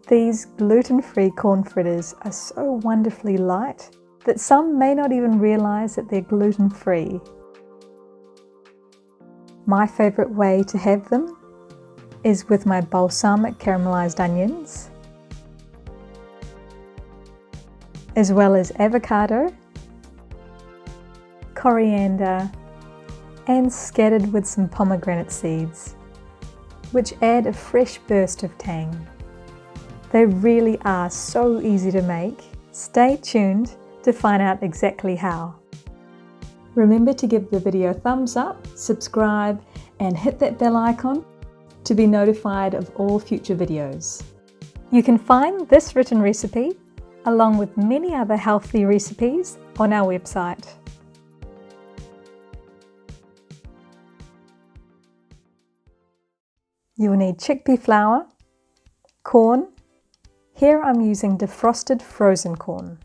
These gluten-free corn fritters are so wonderfully light that some may not even realize that they're gluten-free. My favorite way to have them is with my balsamic caramelized onions, as well as avocado, coriander, and scattered with some pomegranate seeds, which add a fresh burst of tang. They really are so easy to make. Stay tuned to find out exactly how. Remember to give the video a thumbs up, subscribe, and hit that bell icon to be notified of all future videos. You can find this written recipe, along with many other healthy recipes, on our website. You will need chickpea flour, corn. Here I'm using defrosted frozen corn,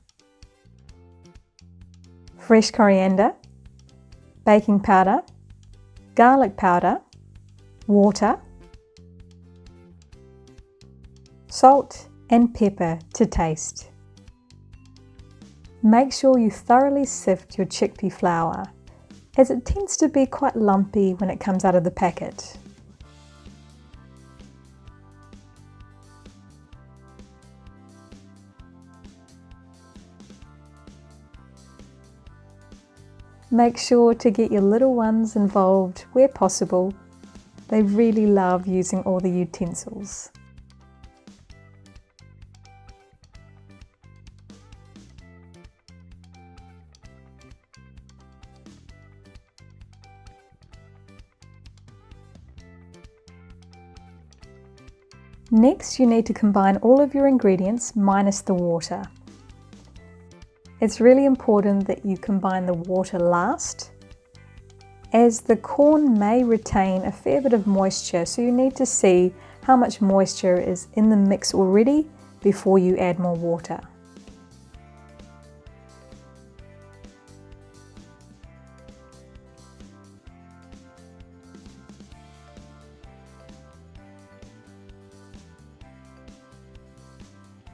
fresh coriander, baking powder, garlic powder, water, salt and pepper to taste. Make sure you thoroughly sift your chickpea flour, as it tends to be quite lumpy when it comes out of the packet. Make sure to get your little ones involved where possible. They really love using all the utensils. Next, you need to combine all of your ingredients minus the water. It's really important that you combine the water last, as the corn may retain a fair bit of moisture, so you need to see how much moisture is in the mix already before you add more water.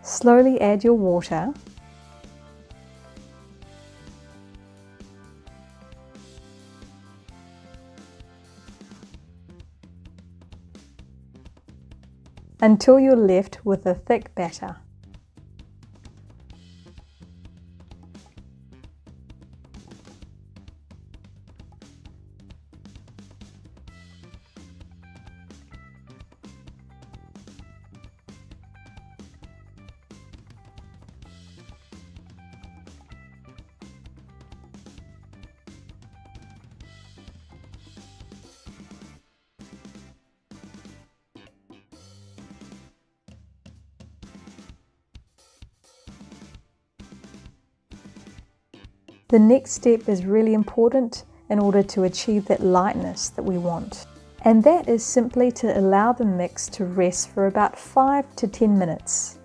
Slowly add your water. Until you're left with a thick batter. The next step is really important in order to achieve that lightness that we want. And that is simply to allow the mix to rest for about 5 to 10 minutes.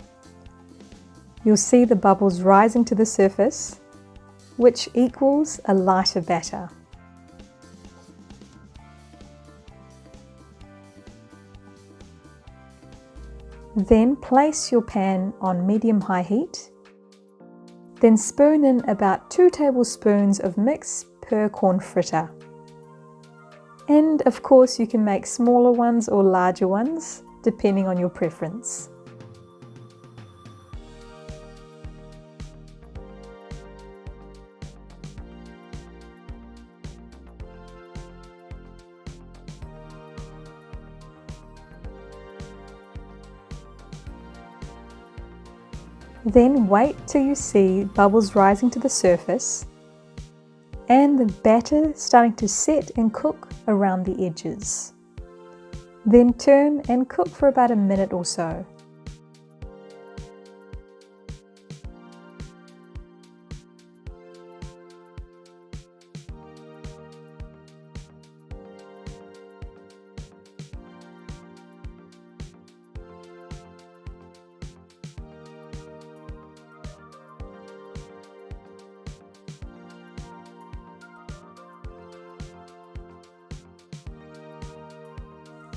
You'll see the bubbles rising to the surface, which equals a lighter batter. Then place your pan on medium-high heat. Then spoon in about 2 tablespoons of mix per corn fritter. And of course you can make smaller ones or larger ones, depending on your preference. Then wait till you see bubbles rising to the surface and the batter starting to set and cook around the edges. Then turn and cook for about a minute or so.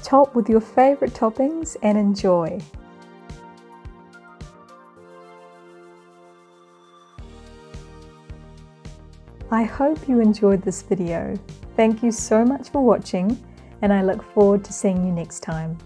Top with your favorite toppings and enjoy. I hope you enjoyed this video. Thank you so much for watching, and I look forward to seeing you next time.